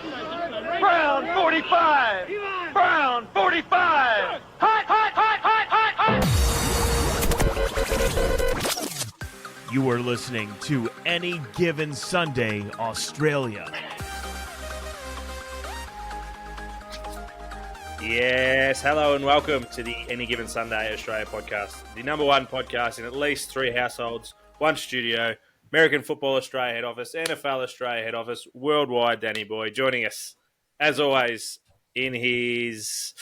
Brown 45! Brown 45! Hot, hot, hot, hot, hot, hot! You are listening to Any Given Sunday, Australia. Yes, hello and welcome to the Any Given Sunday Australia podcast, the number one podcast in at least 3 households, 1 studio, American Football Australia head office, NFL Australia head office, worldwide Danny Boy, joining us, as always, in his...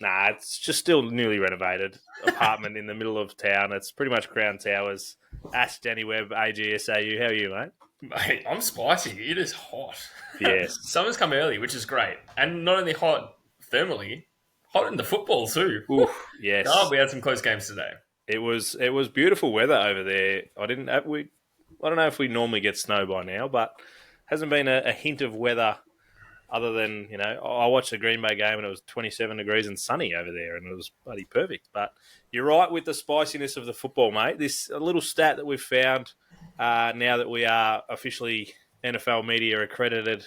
it's just still newly renovated apartment in the middle of town. It's pretty much Crown Towers. Ask Danny Webb, AGSAU. How are you, mate? Mate, I'm spicy. It is hot. Yes. Summer's come early, which is great. And not only hot thermally, hot in the football too. Oof, yes. God, we had some close games today. It was beautiful weather over there. I don't know if we normally get snow by now, but hasn't been a hint of weather other than, I watched the Green Bay game and it was 27 degrees and sunny over there and it was bloody perfect. But you're right with the spiciness of the football, mate. This a little stat that we've found now that we are officially NFL media accredited.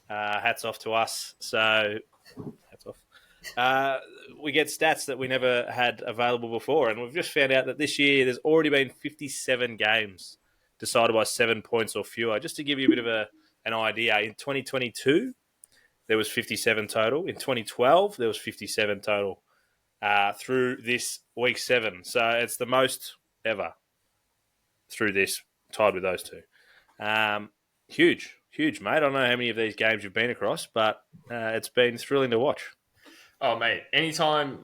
Hats off to us. So, hats off. We get stats that we never had available before, and we've just found out that this year there's already been 57 games decided by 7 points or fewer. Just to give you a bit of an idea, in 2022, there was 57 total. In 2012, there was 57 total through this week 7. So it's the most ever through this, tied with those two. Huge, mate. I don't know how many of these games you've been across, but it's been thrilling to watch. Oh, mate, anytime,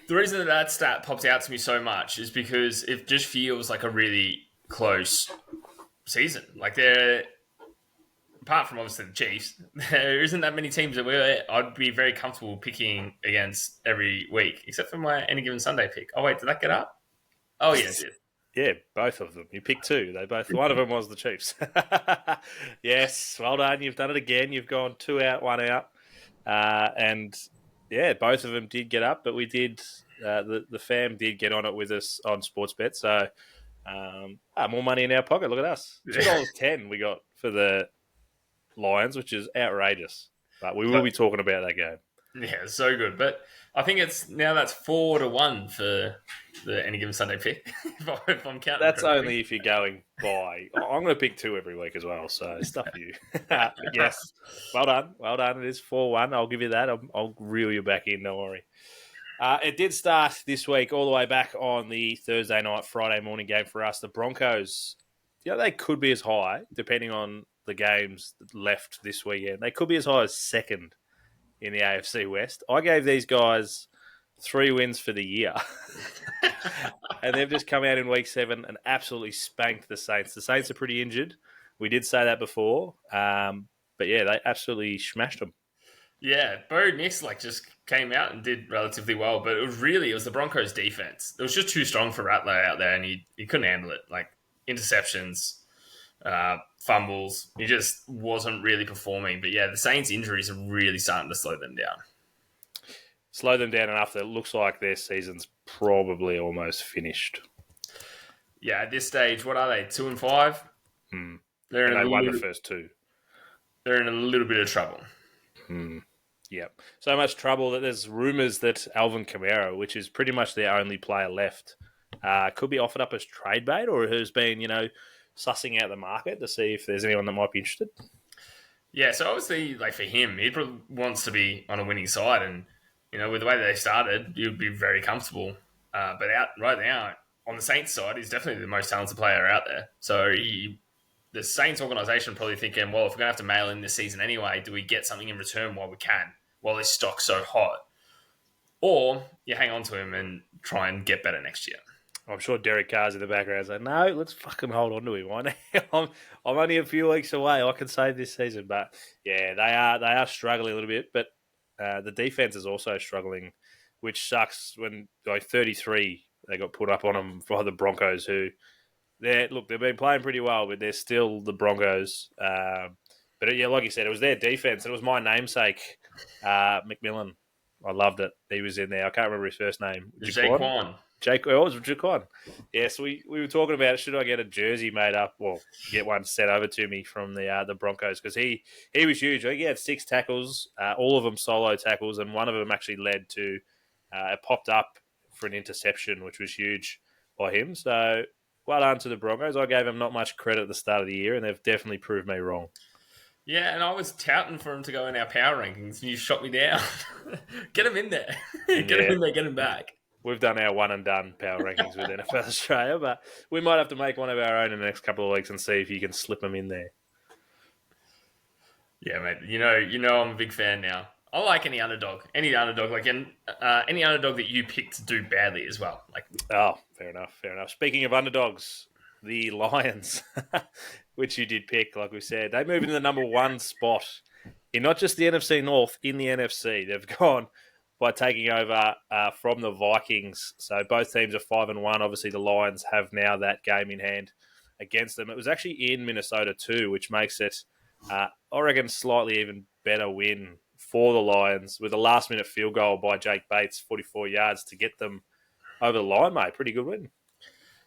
the reason that stat pops out to me so much is because it just feels like a really close season. Apart from obviously the Chiefs, there isn't that many teams that I'd be very comfortable picking against every week, except for my Any Given Sunday pick. Oh, wait, did that get up? Oh, yes, it did. Yeah, both of them. You picked 2. One of them was the Chiefs. Yes, well done. You've done it again. You've gone 2 out, 1 out. And yeah, both of them did get up, but we did, the fam did get on it with us on Sportsbet. So more money in our pocket. Look at us. $2.10 we got for the Lions, which is outrageous. But we will be talking about that game. Yeah, so good. But I think that's 4-1 for the Any Given Sunday pick. if I'm counting, that's correctly. Only if you're going by. I'm going to pick 2 every week as well. So stuff you. Yes, well done. It is 4-1. I'll give you that. I'll reel you back in. Don't worry. It did start this week all the way back on the Thursday night, Friday morning game for us. The Broncos, they could be as high depending on the games left this weekend. They could be as high as second in the AFC West. I gave these guys 3 wins for the year. And they've just come out in week 7 and absolutely spanked the Saints. The Saints are pretty injured. We did say that before. But yeah, they absolutely smashed them. Yeah, Bo Nix just came out and did relatively well, but it was the Broncos defense. It was just too strong for Rattler out there and he couldn't handle it. Interceptions, fumbles. He just wasn't really performing. But yeah, the Saints' injuries are really starting to slow them down. Slow them down enough that it looks like their season's probably almost finished. Yeah, at this stage, what are they? 2-5? They won the first 2. They're in a little bit of trouble. Yep. So much trouble that there's rumours that Alvin Kamara, which is pretty much their only player left, could be offered up as trade bait or has been, sussing out the market to see if there's anyone that might be interested. Yeah, so obviously, for him, he probably wants to be on a winning side and, with the way that they started, you'd be very comfortable. But out right now, on the Saints side, he's definitely the most talented player out there. So the Saints organisation probably thinking, well, if we're going to have to mail in this season anyway, do we get something in return while we can, while his stock's so hot? Or you hang on to him and try and get better next year. I'm sure Derek Carr's in the background saying, no, let's fucking hold on to him. I'm only a few weeks away. I can save this season. But, yeah, they are struggling a little bit. But the defense is also struggling, which sucks when 33 they got put up on them by the Broncos, who, they've been playing pretty well, but they're still the Broncos. But, yeah, like you said, it was their defense. And it was my namesake, McMillan. I loved it. He was in there. I can't remember his first name. Jaquan. Oh, it was Jaquan. Yes, we were talking about should I get a jersey made up? Well, get one sent over to me from the Broncos because he was huge. I think he had 6 tackles, all of them solo tackles, and one of them actually led to it popped up for an interception, which was huge by him. So well done to the Broncos. I gave them not much credit at the start of the year, and they've definitely proved me wrong. Yeah, and I was touting for him to go in our power rankings, and you shot me down. Get him in there. Get him in there, get him back. We've done our one and done power rankings with NFL Australia, but we might have to make one of our own in the next couple of weeks and see if you can slip them in there. Yeah, mate. You know, I'm a big fan now. I like any underdog, like any underdog that you pick to do badly as well. Like, oh, fair enough. Speaking of underdogs, the Lions, which you did pick, like we said, they move into the number 1 spot in not just the NFC North, in the NFC. They've gone by taking over from the Vikings. So both teams are 5-1. Obviously, the Lions have now that game in hand against them. It was actually in Minnesota too, which makes it, I reckon, slightly even better win for the Lions with a last-minute field goal by Jake Bates, 44 yards, to get them over the line, mate. Pretty good win.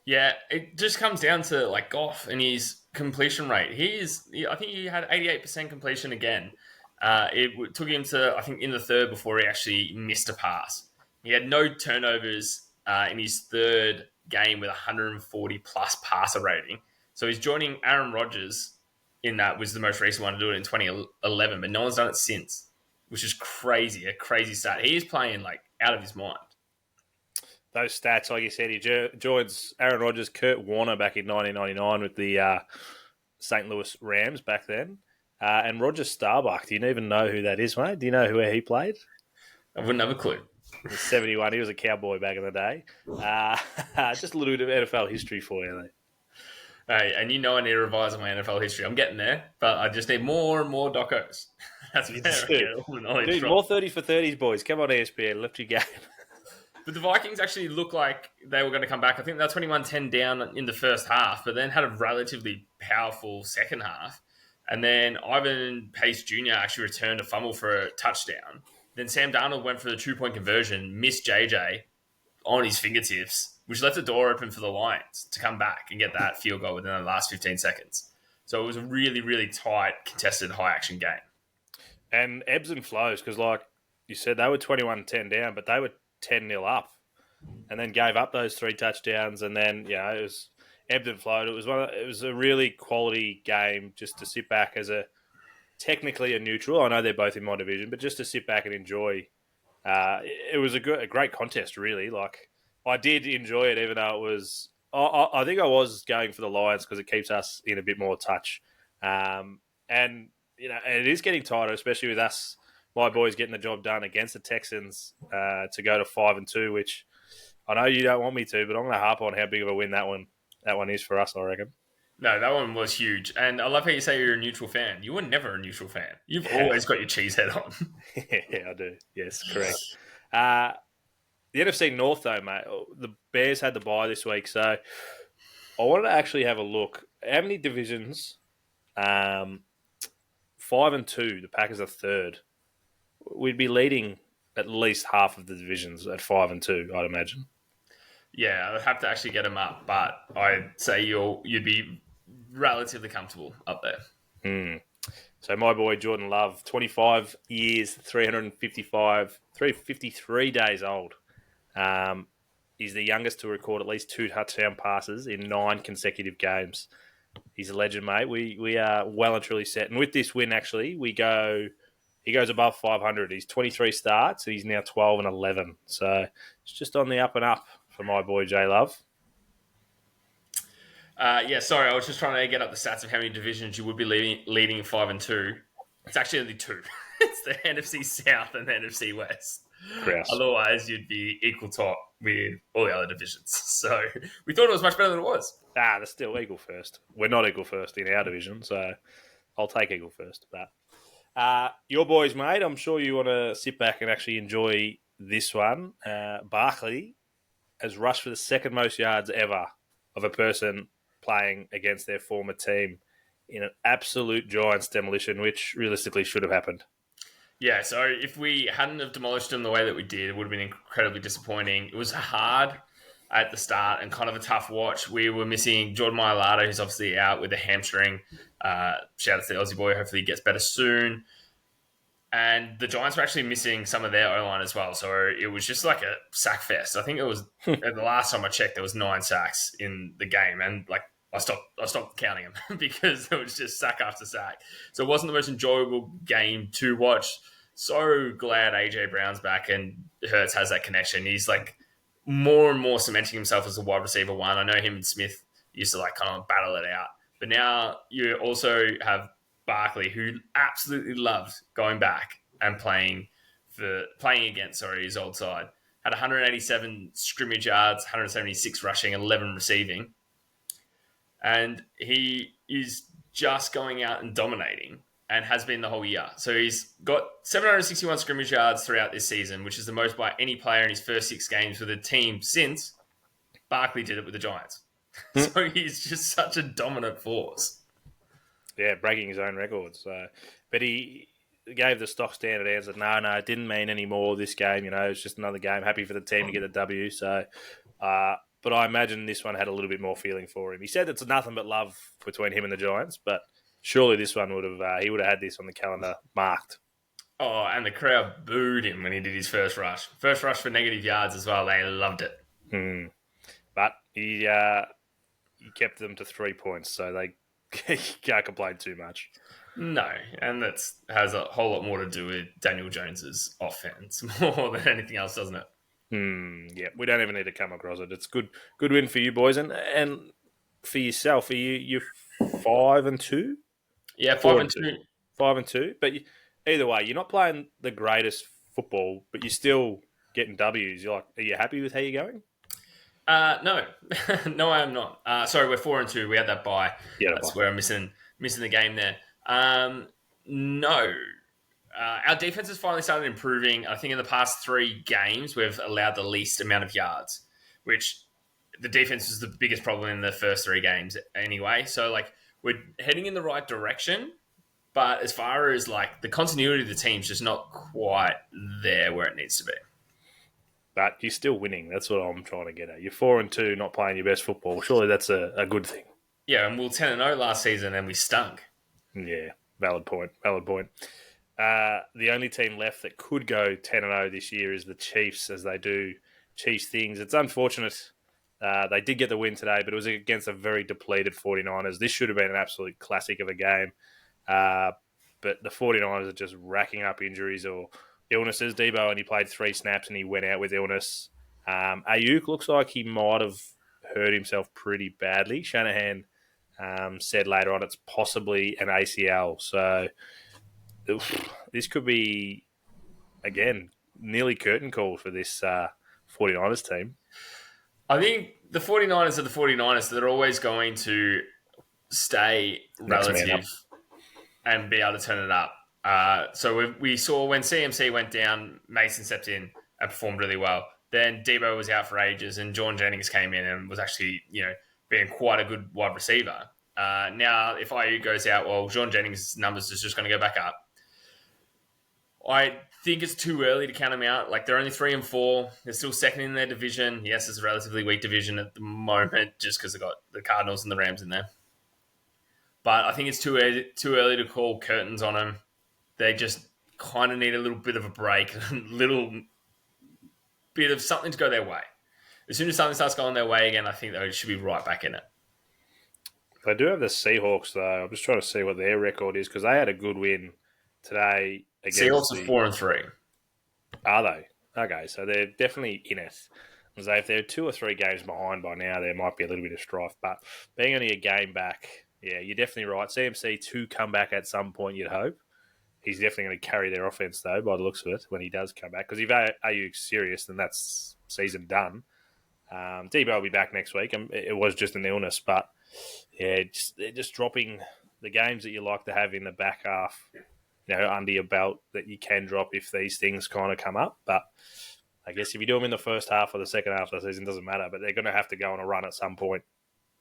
Yeah, it just comes down to like Goff and his completion rate. I think he had 88% completion again. It took him to, I think, in the third before he actually missed a pass. He had no turnovers in his third game with 140-plus passer rating. So he's joining Aaron Rodgers in that, was the most recent one to do it in 2011, but no one's done it since, which is crazy, a crazy stat. He is playing like out of his mind. Those stats, like you said, he joins Aaron Rodgers, Kurt Warner back in 1999 with the St. Louis Rams back then. And Roger Starbuck, do you even know who that is, mate? Do you know where he played? I wouldn't have a clue. He was 71. He was a Cowboy back in the day. Just a little bit of NFL history for you, mate. Hey, and you know I need to revise my NFL history. I'm getting there, but I just need more and more docos. That's where I get all the knowledge Dude, from. more 30 for 30s, boys. Come on, ESPN. Lift your game. But the Vikings actually looked like they were going to come back. I think they were 21-10 down in the first half, but then had a relatively powerful second half. And then Ivan Pace Jr. actually returned a fumble for a touchdown. Then Sam Darnold went for the 2-point conversion, missed JJ on his fingertips, which left the door open for the Lions to come back and get that field goal within the last 15 seconds. So it was a really, really tight, contested, high-action game. And ebbs and flows, because like you said, they were 21-10 down, but they were 10-0 up and then gave up those 3 touchdowns. And then, it was ebbed and flowed. It was a really quality game just to sit back as technically a neutral. I know they're both in my division, but just to sit back and enjoy. It was a great contest, really. Like, I did enjoy it, even though it was. I think I was going for the Lions because it keeps us in a bit more touch, and it is getting tighter, especially with us, my boys, getting the job done against the Texans to go to 5-2. Which I know you don't want me to, but I'm going to harp on how big of a win that one is for us, I reckon. No, that one was huge. And I love how you say you're a neutral fan. You were never a neutral fan. You've always got your cheese head on. Yeah, I do. Yes, correct. The NFC North, though, mate, the Bears had the bye this week. So I wanted to actually have a look. How many divisions? 5-2. The Packers are third. We'd be leading at least half of the divisions at 5-2, I'd imagine. Yeah, I'd have to actually get them up, but I'd say you'd be relatively comfortable up there. So my boy Jordan Love, 25 years, 353 days old. He's the youngest to record at least 2 touchdown passes in 9 consecutive games. He's a legend, mate. We are well and truly set. And with this win, actually, he goes above 500. He's 23 starts, and he's now 12-11. So it's just on the up and up for my boy J Love. Sorry, I was just trying to get up the stats of how many divisions you would be leading 5-2. It's actually only 2. It's the NFC South and the NFC West. Grouse. Otherwise, you'd be equal top with all the other divisions. So we thought it was much better than it was. They're still equal first. We're not equal first in our division, so I'll take equal first. But your boys, mate, I'm sure you want to sit back and actually enjoy this one. Barkley has rushed for the second most yards ever of a person playing against their former team in an absolute Giants demolition, which realistically should have happened. Yeah, so if we hadn't have demolished them the way that we did, it would have been incredibly disappointing. It was hard at the start and kind of a tough watch. We were missing Jordan Mailata, who's obviously out with a hamstring. Shout out to the Aussie boy. Hopefully he gets better soon. And the Giants were actually missing some of their O-line as well. So it was just like a sack fest. I think it was, at the last time I checked, there was 9 sacks in the game. And like I stopped counting them because it was just sack after sack. So it wasn't the most enjoyable game to watch. So glad AJ Brown's back and Hurts has that connection. He's like more and more cementing himself as a wide receiver one. I know him and Smith used to like kind of battle it out. But now you also have Barkley, who absolutely loved going back and playing against his old side. Had 187 scrimmage yards, 176 rushing, 11 receiving. And he is just going out and dominating and has been the whole year. So he's got 761 scrimmage yards throughout this season, which is the most by any player in his first 6 games with a team since Barkley did it with the Giants. So he's just such a dominant force. Yeah, breaking his own records. But he gave the stock standard answer, no, it didn't mean any more this game. It's just another game. Happy for the team to get the W. So, but I imagine this one had a little bit more feeling for him. He said it's nothing but love between him and the Giants, but surely this one he would have had this on the calendar marked. Oh, and the crowd booed him when he did his first rush. First rush for negative yards as well. They loved it. But he kept them to 3 points, so they can't complain too much. No, and that has a whole lot more to do with Daniel Jones's offense more than anything else, doesn't it? Yeah, we don't even need to come across it. It's good win for you boys, and for yourself. Are you 5-2? Yeah, 5-2. 5-2. But either way, you're not playing the greatest football, but you're still getting W's. Are you happy with how you're going? No, no, I am not. Sorry, we're 4-2. We had that bye. Yeah, that's where I'm missing the game there. No, our defense has finally started improving. I think in the past 3 games, we've allowed the least amount of yards, which the defense was the biggest problem in the first 3 games anyway. So like we're heading in the right direction, but as far as like the continuity of the team's just not quite there where it needs to be. But you're still winning. That's what I'm trying to get at. You're 4-2, not playing your best football. Surely that's a good thing. Yeah, and we were 10-0 last season, and we stunk. Yeah, valid point. The only team left that could go 10-0 this year is the Chiefs, as they do Chiefs things. It's unfortunate. They did get the win today, but it was against a very depleted 49ers. This should have been an absolute classic of a game. But the 49ers are just racking up injuries or illnesses. Debo only played 3 snaps and he went out with illness. Ayuk looks like he might have hurt himself pretty badly. Shanahan said later on it's possibly an ACL. So this could be, again, nearly curtain call for this 49ers team. I think the 49ers are the 49ers. They're always going to stay relative and be able to turn it up. So we saw when CMC went down, Mason stepped in and performed really well. Then Debo was out for ages and John Jennings came in and was actually, being quite a good wide receiver. Now, if IU goes out, well, John Jennings' numbers is just going to go back up. I think it's too early to count them out. Like, they're only 3-4. They're still second in their division. Yes, it's a relatively weak division at the moment just because they've got the Cardinals and the Rams in there. But I think it's too early to call curtains on them. They just kind of need a little bit of a break, a little bit of something to go their way. As soon as something starts going their way again, I think they should be right back in it. They do have the Seahawks, though. I'm just trying to see what their record is because they had a good win today. Seahawks are 4-3. Are they? Okay, so they're definitely in it. So if they're 2 or 3 games behind by now, there might be a little bit of strife. But being only a game back, yeah, you're definitely right. CMC to come back at some point, you'd hope. He's definitely going to carry their offense, though, by the looks of it, when he does come back. Because if Ayuk's serious, then that's season done. Debo will be back next week. It was just an illness, but yeah, they're just dropping the games that you like to have in the back half, under your belt that you can drop if these things kind of come up. But I guess if you do them in the first half or the second half of the season, it doesn't matter. But they're going to have to go on a run at some point.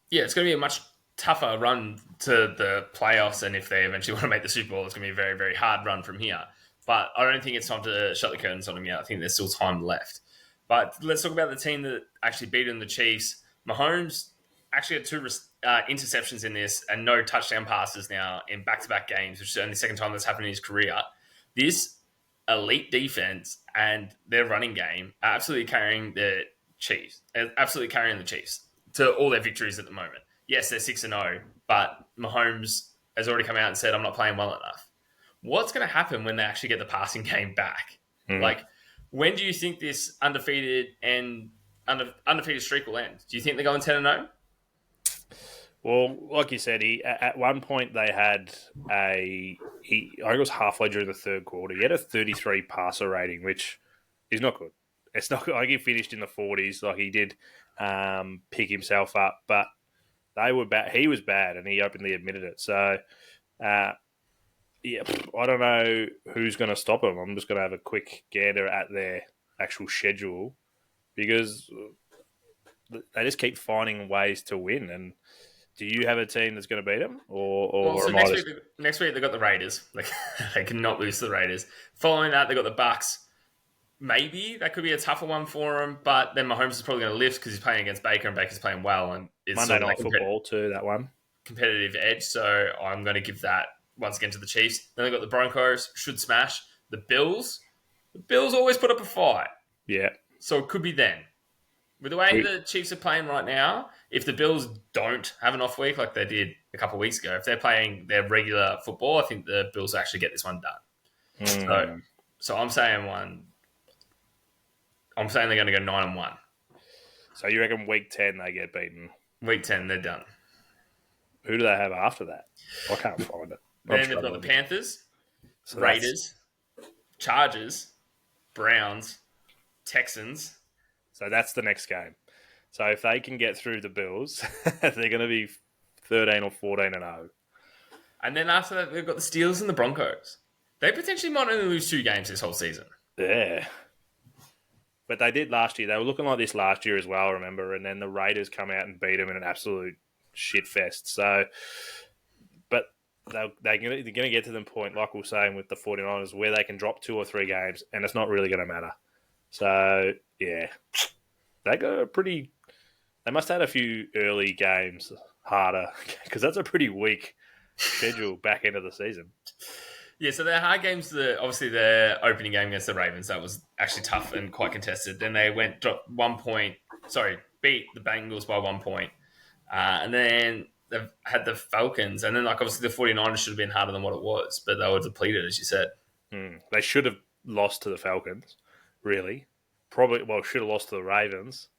Yeah, it's going to be a much tougher run to the playoffs, and if they eventually want to make the Super Bowl, it's going to be a very, very hard run from here. But I don't think it's time to shut the curtains on him yet. I think there's still time left. But let's talk about the team that actually beat the Chiefs. Mahomes actually had 2 interceptions in this and no touchdown passes now in back-to-back games, which is the only second time that's happened in his career. This elite defense and their running game are absolutely carrying the Chiefs. To all their victories at the moment. Yes, they're 6-0, but Mahomes has already come out and said, I'm not playing well enough. What's going to happen when they actually get the passing game back? Like, when do you think this undefeated streak will end? Do you think they're going 10-0? Well, like you said, at one point they had I think it was halfway during the third quarter. He had a 33 passer rating, which is not good. It's not good. Like, he finished in the 40s. Like, he did pick himself up, but they were bad. He was bad, and he openly admitted it. So, I don't know who's going to stop him. I'm just going to have a quick gander at their actual schedule because they just keep finding ways to win. And do you have a team that's going to beat them? Next week they've got the Raiders. Like, they cannot lose to the Raiders. Following that, they've got the Bucks. Maybe that could be a tougher one for him, but then Mahomes is probably going to lift because he's playing against Baker, and Baker's playing well. And it's Monday Night Football too, that one. Competitive edge, so I'm going to give that once again to the Chiefs. Then they've got the Broncos, should smash. The Bills always put up a fight. Yeah. So it could be them. With the way the Chiefs are playing right now, if the Bills don't have an off week like they did a couple of weeks ago, if they're playing their regular football, I think the Bills actually get this one done. So I'm saying they're going to go 9-1. So you reckon week 10 they get beaten? Week 10, they're done. Who do they have after that? I can't find it. Then they've got the Panthers, Raiders, Chargers, Browns, Texans. So that's the next game. So if they can get through the Bills, they're going to be 13 or 14-0. And then after that, they've got the Steelers and the Broncos. They potentially might only lose 2 games this whole season. Yeah. But they did last year. They were looking like this last year as well, remember? And then the Raiders come out and beat them in an absolute shit fest. So, but they're going to get to the point, like we were saying with the 49ers, where they can drop 2 or 3 games and it's not really going to matter. So, yeah. They must have had a few early games harder because that's a pretty weak schedule back end of the season. Yeah, so their hard games, obviously their opening game against the Ravens, that was actually tough and quite contested. Then they beat the Bengals by 1 point. And then they've had the Falcons. And then, obviously the 49ers should have been harder than what it was, but they were depleted, as you said. They should have lost to the Falcons, really. Should have lost to the Ravens.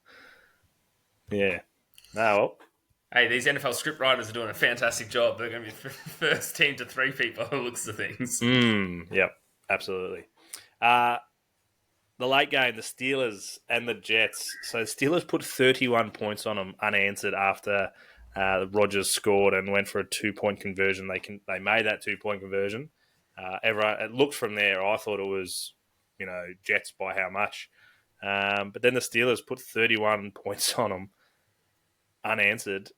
Yeah. Well. Hey, these NFL script writers are doing a fantastic job. They're going to be the first team to three-peat by the looks of things. Yep, absolutely. The late game, the Steelers and the Jets. So the Steelers put 31 points on them unanswered after Rodgers scored and went for a 2-point conversion. They made that 2-point conversion. It looked from there, I thought it was, Jets by how much. But then the Steelers put 31 points on them unanswered.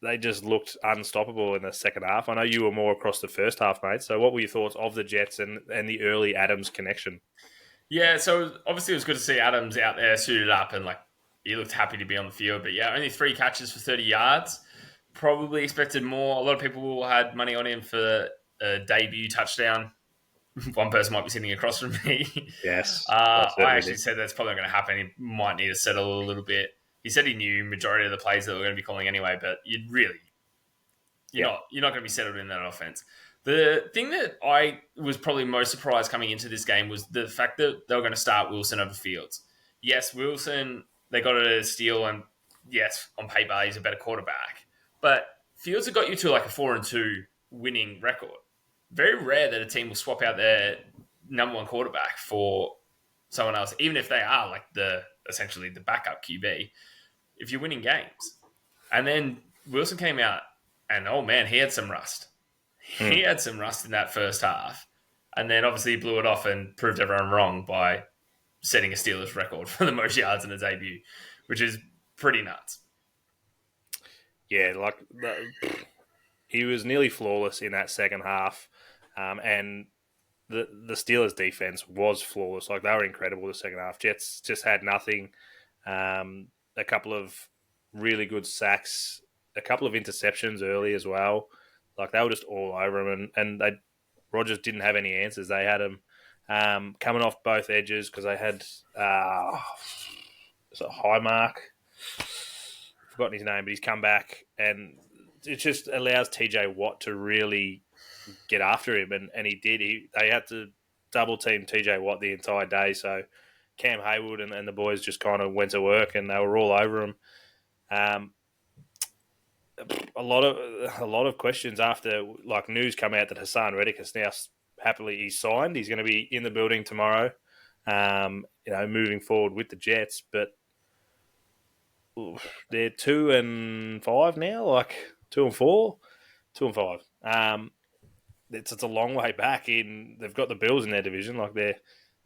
They just looked unstoppable in the second half. I know you were more across the first half, mate. So what were your thoughts of the Jets and the early Adams connection? Yeah, so obviously it was good to see Adams out there suited up and he looked happy to be on the field. But yeah, only 3 catches for 30 yards. Probably expected more. A lot of people had money on him for a debut touchdown. One person might be sitting across from me. Yes. I actually said that's probably not going to happen. He might need to settle a little bit. He said he knew majority of the plays that were going to be calling anyway, but you're not going to be settled in that offense. The thing that I was probably most surprised coming into this game was the fact that they were going to start Wilson over Fields. Yes, Wilson, they got a steal, and yes, on paper, he's a better quarterback. But Fields have got you to a 4-2 winning record. Very rare that a team will swap out their number 1 quarterback for someone else, even if they are essentially the backup QB, if you're winning games. And then Wilson came out and, oh man, he had some rust. He had some rust in that first half. And then obviously he blew it off and proved everyone wrong by setting a Steelers record for the most yards in a debut, which is pretty nuts. Yeah, he was nearly flawless in that second half. And the Steelers' defense was flawless. Like, they were incredible the second half. Jets just had nothing. A couple of really good sacks, a couple of interceptions early as well. Like, they were just all over him, and Rodgers didn't have any answers. They had him coming off both edges because they had it's a high mark. Forgotten his name, but he's come back, and it just allows TJ Watt to really get after him, and he did. They had to double team TJ Watt the entire day, so Cam Hayward and the boys just kind of went to work, and they were all over him. A lot of questions after, like, news come out that Hassan Reddick has now happily he's signed. He's going to be in the building tomorrow. Moving forward with the Jets, but they're 2-5 now, like 2-4, 2-5. It's a long way back in. They've got the Bills in their division. Like, they're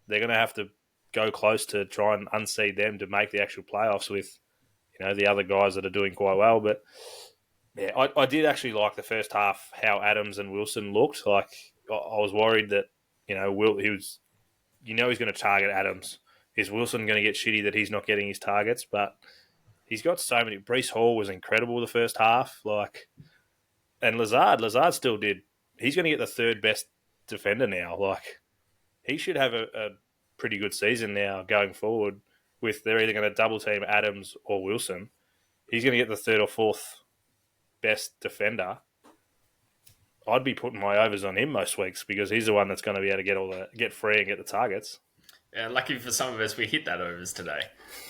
going to have to go close to try and unseed them to make the actual playoffs with, the other guys that are doing quite well. But yeah, I did actually like the first half how Adams and Wilson looked. Like, I was worried that he's going to target Adams. Is Wilson going to get shitty that he's not getting his targets? But he's got so many. Breece Hall was incredible the first half. Like, and Lazard still did. He's going to get the third best defender now. Like, he should have a pretty good season now going forward. With they're either going to double team Adams or Wilson. He's going to get the third or fourth best defender. I'd be putting my overs on him most weeks because he's the one that's going to be able to get free and get the targets. Yeah, lucky for some of us, we hit that overs today.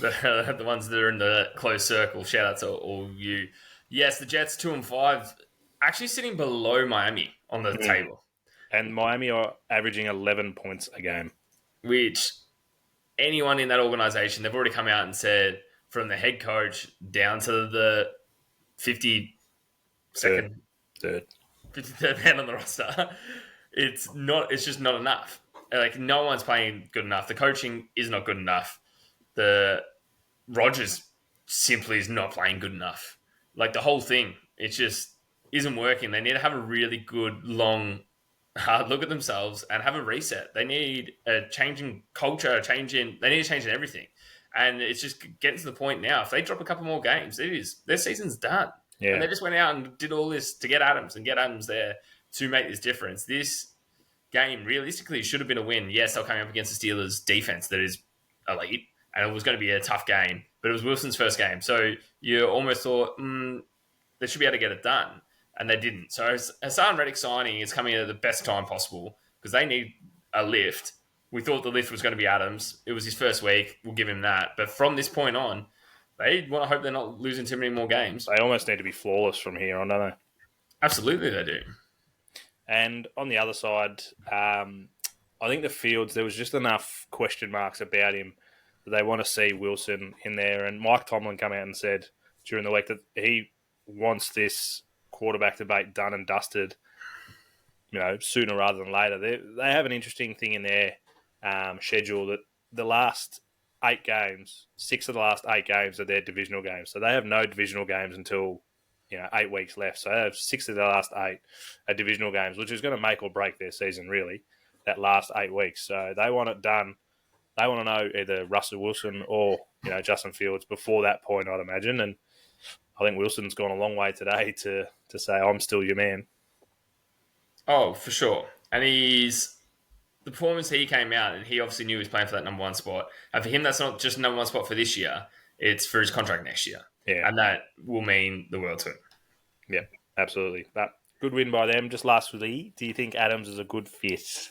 The ones that are in the close circle. Shout out to all you. Yes, the Jets 2-5, actually sitting below Miami on the table, and Miami are averaging 11 points a game. Which anyone in that organization, they've already come out and said, from the head coach down to the 52nd, third 53rd man on the roster, it's just not enough. Like, no one's playing good enough. The coaching is not good enough. The Rodgers simply is not playing good enough. Like, the whole thing, it just isn't working. They need to have a really good, long, hard look at themselves and have a reset. They need a change in culture, they need a change in everything. And it's just getting to the point now. If they drop a couple more games, their season's done. Yeah. And they just went out and did all this to get Adams there to make this difference. This game realistically should have been a win. Yes, they're coming up against the Steelers defense that is elite, and it was going to be a tough game, but it was Wilson's first game. So you almost thought, they should be able to get it done, and they didn't. So Hassan Reddick signing is coming at the best time possible because they need a lift. We thought the lift was going to be Adams. It was his first week. We'll give him that. But from this point on, they want to hope they're not losing too many more games. They almost need to be flawless from here on, don't they? Absolutely, they do. And on the other side, I think the Fields, there was just enough question marks about him that they want to see Wilson in there. And Mike Tomlin came out and said during the week that he wants this quarterback debate done and dusted, sooner rather than later. They have an interesting thing in their schedule that the last 8 games, 6 of the last 8 games are their divisional games. So they have no divisional games until 8 weeks left. So they have 6 of the last 8 are divisional games, which is going to make or break their season, really, that last 8 weeks. So they want it done. They want to know either Russell Wilson or, Justin Fields before that point, I'd imagine. And I think Wilson's gone a long way today to say, I'm still your man. Oh, for sure. And the performance he came out, and he obviously knew he was playing for that number 1 spot. And for him, that's not just number 1 spot for this year. It's for his contract next year. Yeah. And that will mean the world to him. Yeah, absolutely. But good win by them. Just lastly, do you think Adams is a good fit?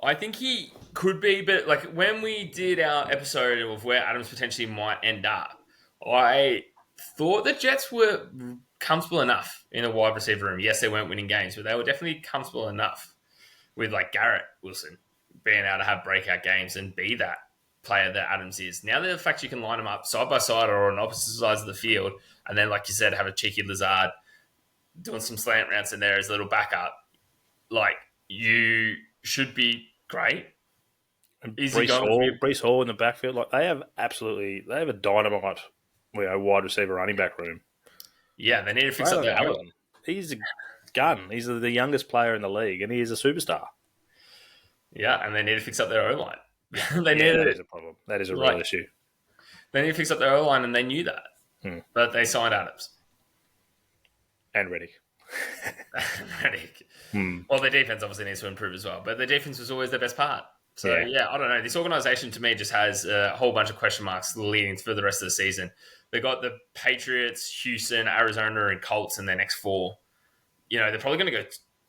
I think he could be, but like when we did our episode of where Adams potentially might end up, I thought the Jets were comfortable enough in a wide receiver room. Yes, they weren't winning games, but they were definitely comfortable enough with like Garrett Wilson being able to have breakout games and be that player that Adams is. Now the fact you can line them up side by side or on opposite sides of the field, and then like you said, have a cheeky Lazard doing some slant routes in there as a little backup, like you should be great. Breece Hall in the backfield, like they have a dynamite wide receiver running back room. Yeah, they need to fix up their Allen. He's a gun. He's the youngest player in the league, and he is a superstar. Yeah, and they need to fix up their O line. They Yeah, need that to, is a problem. That is a real like, issue. they need to fix up their O line, and they knew that. But they signed Adams. And ready. Well, their defense obviously needs to improve as well, but the defense was always the best part. So, yeah, I don't know. This organization to me just has a whole bunch of question marks leading for the rest of the season. They got the Patriots, Houston, Arizona, and Colts in their next 4. They're probably going to go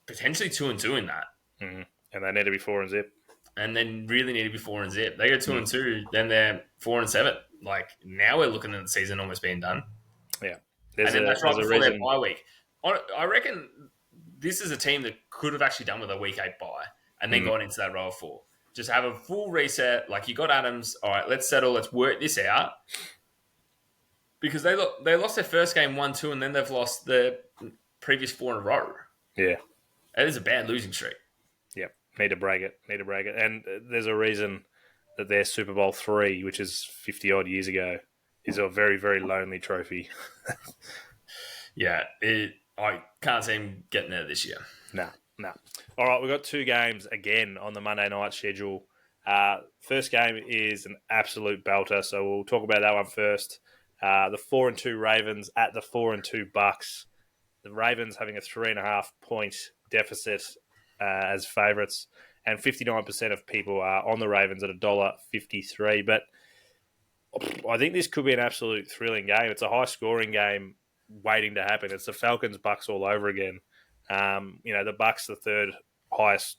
potentially 2-2 in that. And they need to be 4-0. And then really need to be 4-0. They go 2-2, then they're 4-7. Like, now we're looking at the season almost being done. Yeah. And then that's right before their bye week. I reckon this is a team that could have actually done with a week 8 bye and then gone into that row of 4. Just have a full reset. Like, you got Adams. All right, let's settle. Let's work this out. Because they lost their first game 1-2, and then they've lost the previous 4 in a row. Yeah. That is a bad losing streak. Yep. Need to break it. And there's a reason that their Super Bowl 3, which is 50-odd years ago, is a very, very lonely trophy. Yeah, I can't see him getting there this year. No. All right, we've got 2 games again on the Monday night schedule. First game is an absolute belter, so we'll talk about that one first. The 4-2 Ravens at the 4-2 Bucks. The Ravens having a 3.5-point deficit as favourites, and 59% of people are on the Ravens at $1.53. But I think this could be an absolute thrilling game. It's a high-scoring game waiting to happen. It's the Falcons-Bucks all over again. The Bucks, the third highest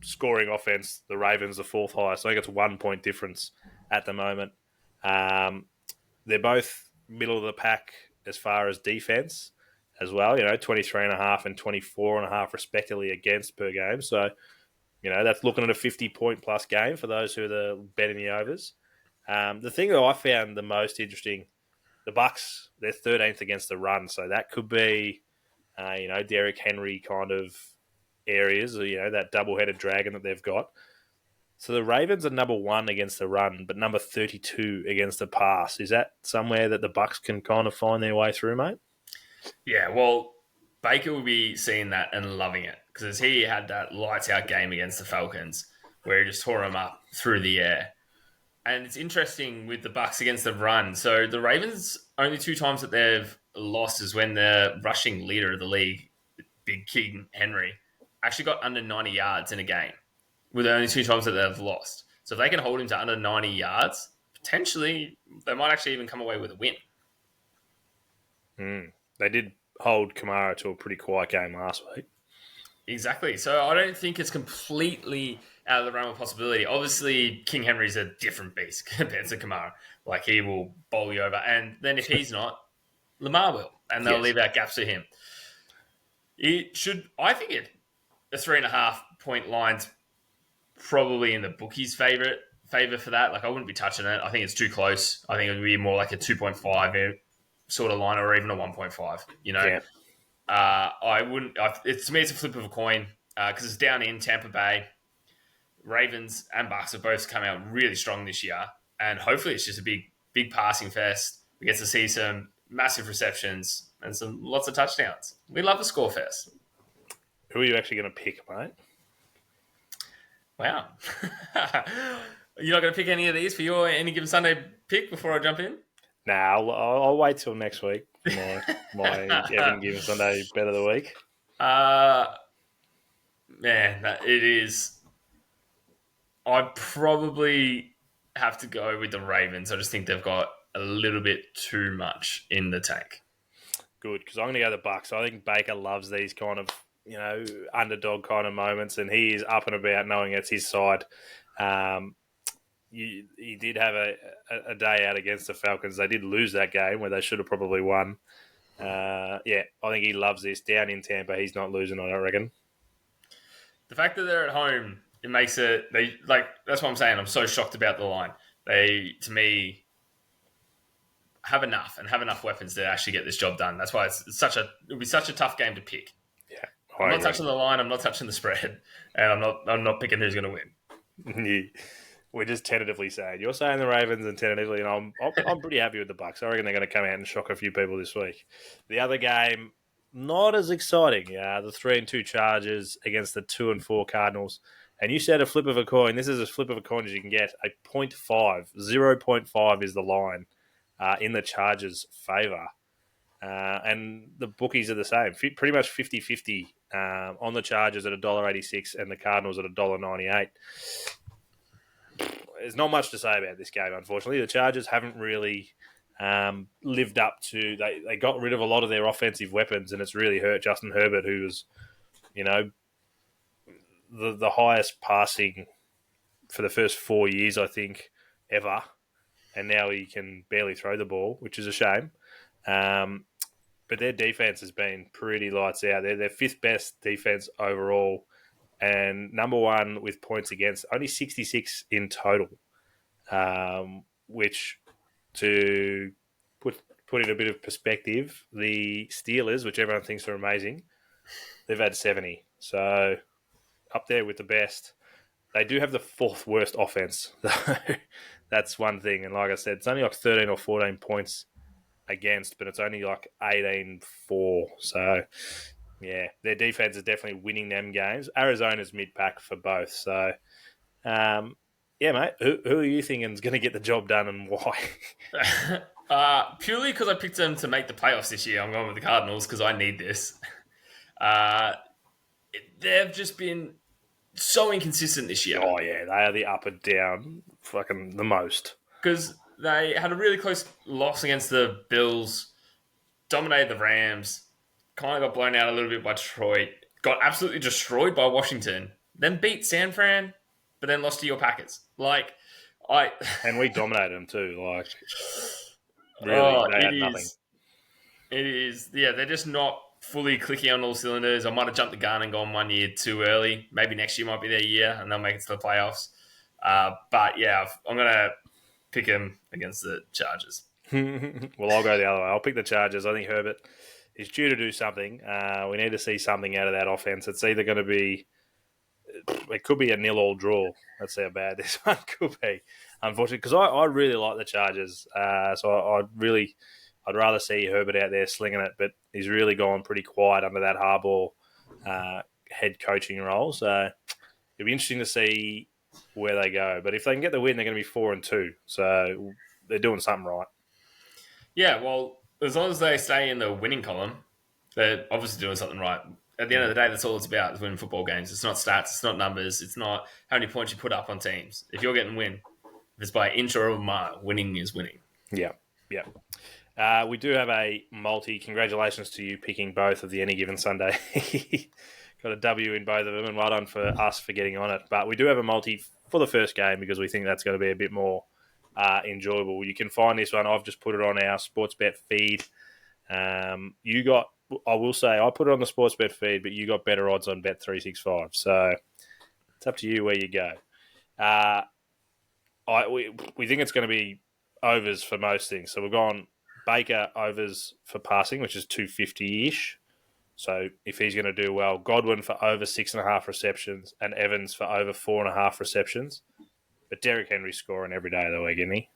scoring offense. The Ravens, the fourth highest. I think it's a 1-point difference at the moment. They're both middle of the pack as far as defense as well. 23.5 and 24.5 respectively against per game. So, that's looking at a 50-point plus game for those who are betting the overs. The thing that I found the most interesting, the Bucks, they're 13th against the run. So that could be, Derrick Henry kind of areas, that double-headed dragon that they've got. So the Ravens are number 1 against the run, but number 32 against the pass. Is that somewhere that the Bucks can kind of find their way through, mate? Yeah, well, Baker will be seeing that and loving it because he had that lights-out game against the Falcons where he just tore them up through the air. And it's interesting with the Bucks against the run. So the Ravens, only 2 times that they've lost is when the rushing leader of the league, Big King Henry, actually got under 90 yards in a game. With the only 2 times that they've lost. So if they can hold him to under 90 yards, potentially they might actually even come away with a win. They did hold Kamara to a pretty quiet game last week. Exactly. So I don't think it's completely out of the realm of possibility. Obviously, King Henry's a different beast compared to Kamara. Like, he will bowl you over. And then if he's not, Lamar will. And they'll leave out gaps to him. I think a 3.5-point line's probably in the bookies' favor for that. Like, I wouldn't be touching it. I think it's too close. I think it would be more like a 2.5 sort of line or even a 1.5. Yeah. I wouldn't. To me, it's a flip of a coin because it's down in Tampa Bay. Ravens and Bucks have both come out really strong this year, and hopefully, it's just a big passing fest. We get to see some massive receptions and lots of touchdowns. We love a score fest. Who are you actually going to pick, mate? Wow. You're not going to pick any of these for your Any Given Sunday pick before I jump in? Nah, I'll wait till next week for my Any Given Sunday bet of the week. It is. I'd probably have to go with the Ravens. I just think they've got a little bit too much in the tank. Good, because I'm going to go the Bucks. I think Baker loves these kind of underdog kind of moments, and he is up and about knowing it's his side. He did have a day out against the Falcons. They did lose that game where they should have probably won. I think he loves this. Down in Tampa, he's not losing, I don't reckon. The fact that they're at home, it makes it... that's what I'm saying. I'm so shocked about the line. They, to me, have enough weapons to actually get this job done. That's why it'll be such a tough game to pick. Yeah, I'm not touching the line. I'm not touching the spread, and I'm not picking who's going to win. We're just tentatively saying you're saying the Ravens, and tentatively, and I'm pretty happy with the Bucks. I reckon they're going to come out and shock a few people this week. The other game, not as exciting. The 3-2 Chargers against the 2-4 Cardinals. And you said a flip of a coin. This is as flip of a coin as you can get. A 0.5. 0.5 is the line in the Chargers' favour. And the bookies are the same. Pretty much 50-50 on the Chargers at $1.86 and the Cardinals at $1.98. There's not much to say about this game, unfortunately. The Chargers haven't really lived up to... They got rid of a lot of their offensive weapons, and it's really hurt Justin Herbert, who was, the highest passing for the first 4 years, I think, ever. And now he can barely throw the ball, which is a shame. But their defense has been pretty lights out. They're their fifth best defense overall and number one with points against, only 66 in total, which, to put in a bit of perspective, the Steelers, which everyone thinks are amazing, they've had 70. So up there with the best. They do have the fourth worst offense. That's one thing. And like I said, it's only like 13 or 14 points against, but it's only like 18-4. So, yeah, their defense is definitely winning them games. Arizona's mid-pack for both. So, yeah, mate, who are you thinking is going to get the job done and why? Purely because I picked them to make the playoffs this year. I'm going with the Cardinals because I need this. They've just been so inconsistent this year. Oh, yeah, they are the up and down fucking the most. Because they had a really close loss against the Bills, dominated the Rams, kind of got blown out a little bit by Detroit, got absolutely destroyed by Washington, then beat San Fran, but then lost to your Packers. And we dominated them too. Like, really, they had nothing. It is. Yeah, they're just not fully clicking on all cylinders. I might have jumped the gun and gone 1 year too early. Maybe next year might be their year and they'll make it to the playoffs. But yeah, I'm going to pick him against the Chargers. Well, I'll go the other way. I'll pick the Chargers. I think Herbert is due to do something. We need to see something out of that offense. It's either going to be... It could be a 0-0 draw. That's how bad this one could be, unfortunately, because I really like the Chargers. So I'd rather see Herbert out there slinging it, but he's really gone pretty quiet under that Harbaugh head coaching role. So it'll be interesting to see where they go. But if they can get the win, they're going to be 4-2. So they're doing something right. Yeah, well, as long as they stay in the winning column, they're obviously doing something right. At the end of the day, that's all it's about, is winning football games. It's not stats, it's not numbers, it's not how many points you put up on teams. If you're getting win, if it's by inch or a mile, winning is winning. Yeah. We do have a multi. Congratulations to you picking both of the Any Given Sunday. Got a W in both of them, and well done for us for getting on it. But we do have a multi for the first game because we think that's going to be a bit more enjoyable. You can find this one. I've just put it on our Sportsbet feed. I will say, I put it on the Sportsbet feed, but you got better odds on Bet365. So it's up to you where you go. We think it's going to be overs for most things. So we've gone Baker overs for passing, which is 250-ish. So if he's going to do well, Godwin for over 6.5 receptions and Evans for over 4.5 receptions. But Derrick Henry's scoring every day of the week, isn't he?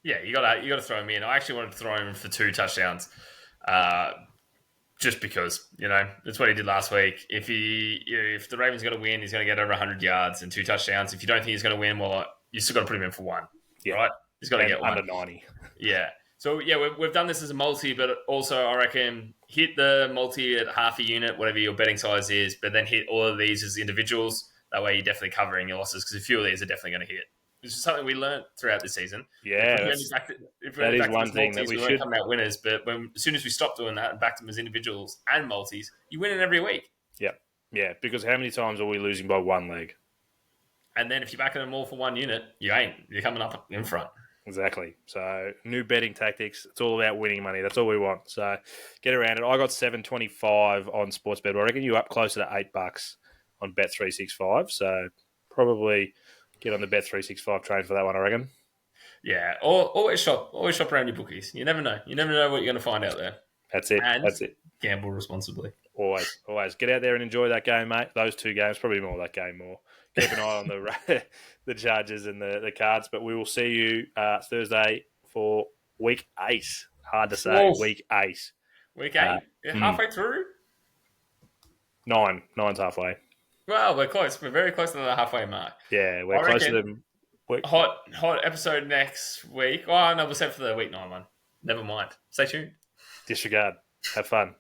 Yeah, you got to throw him in. I actually wanted to throw him for 2 touchdowns. Just because, that's what he did last week. If the Ravens got to win, he's going to get over 100 yards and 2 touchdowns. If you don't think he's going to win, well, you still got to put him in for 1. Yeah. Right? He's got to get 1. Under 90. Yeah. So, yeah, we've done this as a multi, but also I reckon hit the multi at half a unit, whatever your betting size is, but then hit all of these as individuals. That way you're definitely covering your losses because a few of these are definitely going to hit. Which is something we learned throughout the season. Yeah, that is one thing that we should come out winners. But as soon as we stopped doing that and backed them as individuals and multis, you win it every week. Yeah. Because how many times are we losing by 1 leg? And then if you're backing them all for 1 unit, you ain't. You're coming up in front. Exactly. So new betting tactics. It's all about winning money. That's all we want. So get around it. I got $7.25 on Sportsbet. I reckon you're up closer to $8 on Bet365. So probably get on the Bet365 train for that one, I reckon. Yeah. Always shop around your bookies. You never know. You never know what you're going to find out there. That's it. And that's it. Gamble responsibly. Always. Get out there and enjoy that game, mate. Those 2 games, probably more that game more. Keep an eye on the Chargers and the Cards. But we will see you Thursday for week 8. Hard to say. Whoa. Week 8. Week 8? Halfway through? 9. 9's halfway. Well, we're close. We're very close to the halfway mark. Yeah, we're I close to reckon them. hot episode next week. Oh, no, we'll save for the week 9 one. Never mind. Stay tuned. Disregard. Have fun.